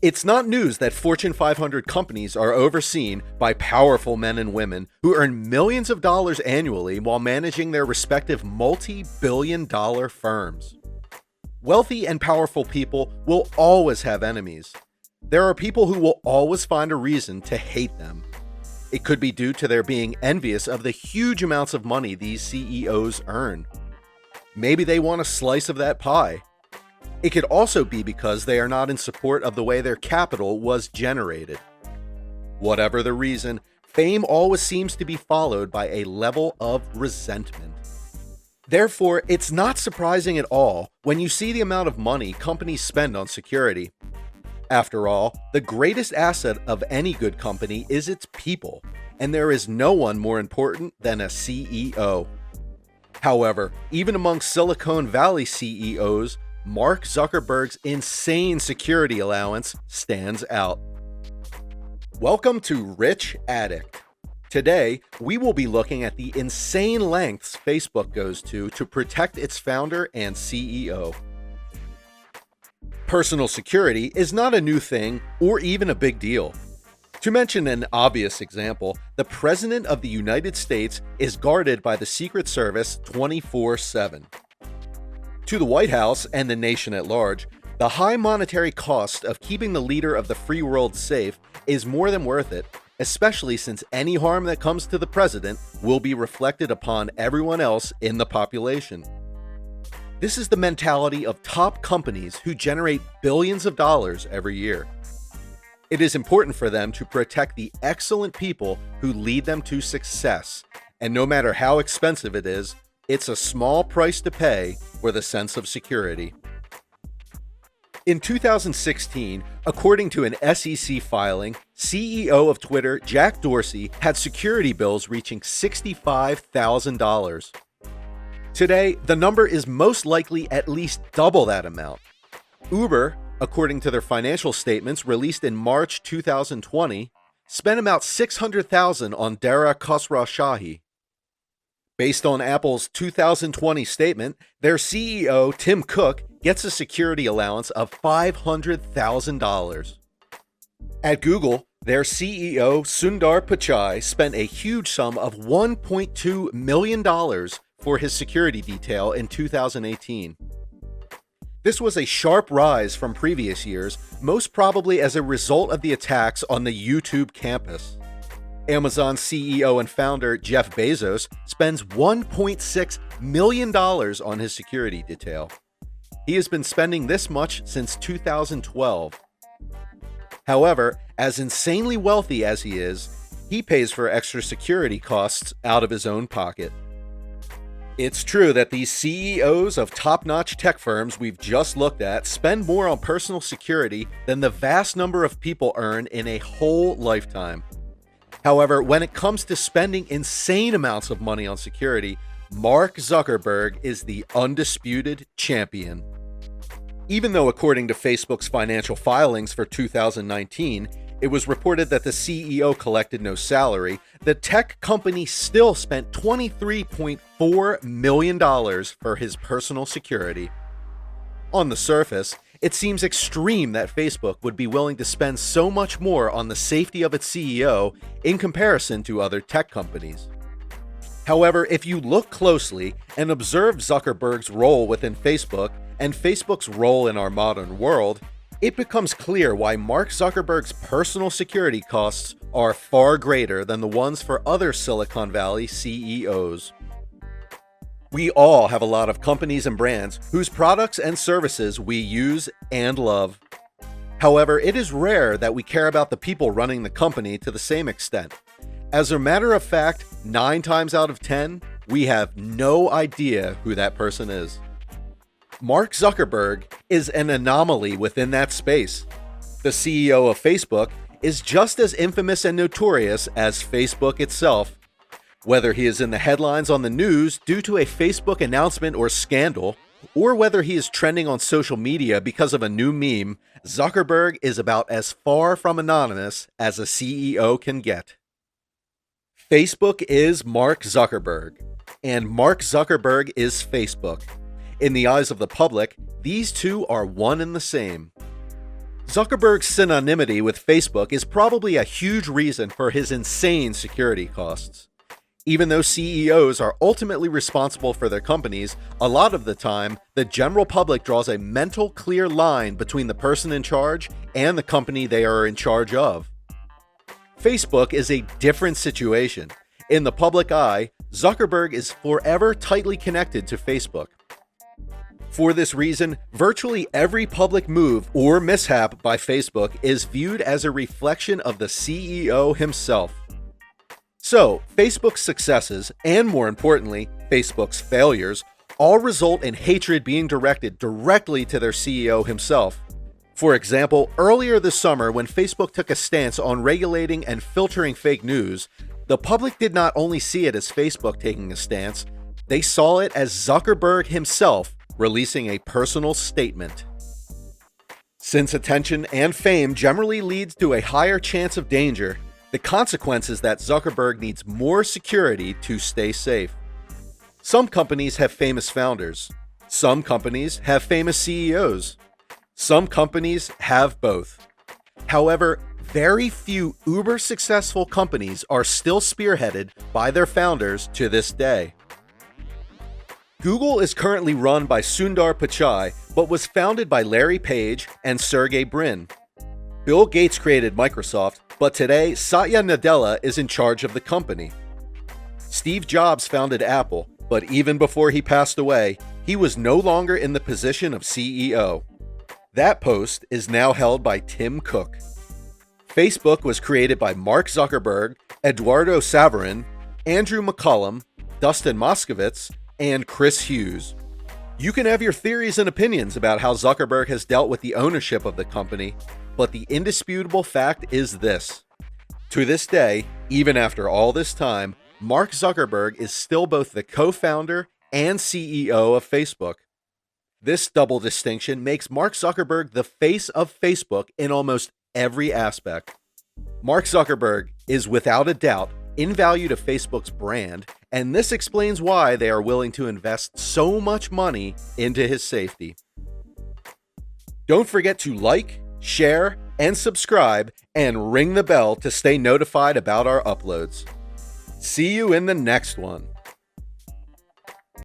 It's not news that Fortune 500 companies are overseen by powerful men and women who earn millions of dollars annually while managing their respective multi-billion-dollar firms. Wealthy and powerful people will always have enemies. There are people who will always find a reason to hate them. It could be due to their being envious of the huge amounts of money these CEOs earn. Maybe they want a slice of that pie. It could also be because they are not in support of the way their capital was generated. Whatever the reason, fame always seems to be followed by a level of resentment. Therefore, it's not surprising at all when you see the amount of money companies spend on security. After all, the greatest asset of any good company is its people, and there is no one more important than a CEO. However, even among Silicon Valley CEOs, Mark Zuckerberg's insane security allowance stands out. Welcome to RichAddict. Today, we will be looking at the insane lengths Facebook goes to protect its founder and CEO. Personal security is not a new thing or even a big deal. To mention an obvious example, the President of the United States is guarded by the Secret Service 24/7. To the White House and the nation at large, the high monetary cost of keeping the leader of the free world safe is more than worth it, especially since any harm that comes to the president will be reflected upon everyone else in the population. This is the mentality of top companies who generate billions of dollars every year. It is important for them to protect the excellent people who lead them to success, and no matter how expensive it is, it's a small price to pay for the sense of security. In 2016, according to an SEC filing, CEO of Twitter Jack Dorsey had security bills reaching $65,000. Today, the number is most likely at least double that amount. Uber, according to their financial statements released in March 2020, spent about $600,000 on Dara Khosrowshahi. Based on Apple's 2020 statement, their CEO, Tim Cook, gets a security allowance of $500,000. At Google, their CEO, Sundar Pichai, spent a huge sum of $1.2 million for his security detail in 2018. This was a sharp rise from previous years, most probably as a result of the attacks on the YouTube campus. Amazon CEO and founder Jeff Bezos spends $1.6 million on his security detail. He has been spending this much since 2012. However, as insanely wealthy as he is, he pays for extra security costs out of his own pocket. It's true that these CEOs of top-notch tech firms we've just looked at spend more on personal security than the vast number of people earn in a whole lifetime. However, when it comes to spending insane amounts of money on security, Mark Zuckerberg is the undisputed champion. Even though, according to Facebook's financial filings for 2019, it was reported that the CEO collected no salary, the tech company still spent $23.4 million for his personal security. On the surface, it seems extreme that Facebook would be willing to spend so much more on the safety of its CEO in comparison to other tech companies. However, if you look closely and observe Zuckerberg's role within Facebook and Facebook's role in our modern world, it becomes clear why Mark Zuckerberg's personal security costs are far greater than the ones for other Silicon Valley CEOs. We all have a lot of companies and brands whose products and services we use and love. However, it is rare that we care about the people running the company to the same extent. As a matter of fact, 9 times out of 10, we have no idea who that person is. Mark Zuckerberg is an anomaly within that space. The CEO of Facebook is just as infamous and notorious as Facebook itself. Whether he is in the headlines on the news due to a Facebook announcement or scandal, or whether he is trending on social media because of a new meme, Zuckerberg is about as far from anonymous as a CEO can get. Facebook is Mark Zuckerberg, and Mark Zuckerberg is Facebook. In the eyes of the public, these two are one and the same. Zuckerberg's synonymity with Facebook is probably a huge reason for his insane security costs. Even though CEOs are ultimately responsible for their companies, a lot of the time, the general public draws a mental clear line between the person in charge and the company they are in charge of. Facebook is a different situation. In the public eye, Zuckerberg is forever tightly connected to Facebook. For this reason, virtually every public move or mishap by Facebook is viewed as a reflection of the CEO himself. So, Facebook's successes, and more importantly, Facebook's failures, all result in hatred being directed directly to their CEO himself. For example, earlier this summer when Facebook took a stance on regulating and filtering fake news, the public did not only see it as Facebook taking a stance, they saw it as Zuckerberg himself releasing a personal statement. Since attention and fame generally leads to a higher chance of danger, the consequence is that Zuckerberg needs more security to stay safe. Some companies have famous founders. Some companies have famous CEOs. Some companies have both. However, very few uber successful companies are still spearheaded by their founders to this day. Google is currently run by Sundar Pichai, but was founded by Larry Page and Sergey Brin. Bill Gates created Microsoft, but today Satya Nadella is in charge of the company. Steve Jobs founded Apple, but even before he passed away, he was no longer in the position of CEO. That post is now held by Tim Cook. Facebook was created by Mark Zuckerberg, Eduardo Saverin, Andrew McCollum, Dustin Moskovitz, and Chris Hughes. You can have your theories and opinions about how Zuckerberg has dealt with the ownership of the company, but the indisputable fact is this. To this day, even after all this time, Mark Zuckerberg is still both the co-founder and CEO of Facebook. This double distinction makes Mark Zuckerberg the face of Facebook in almost every aspect. Mark Zuckerberg is without a doubt in value to Facebook's brand, and this explains why they are willing to invest so much money into his safety. Don't forget to like, share, and subscribe, and ring the bell to stay notified about our uploads. See you in the next one.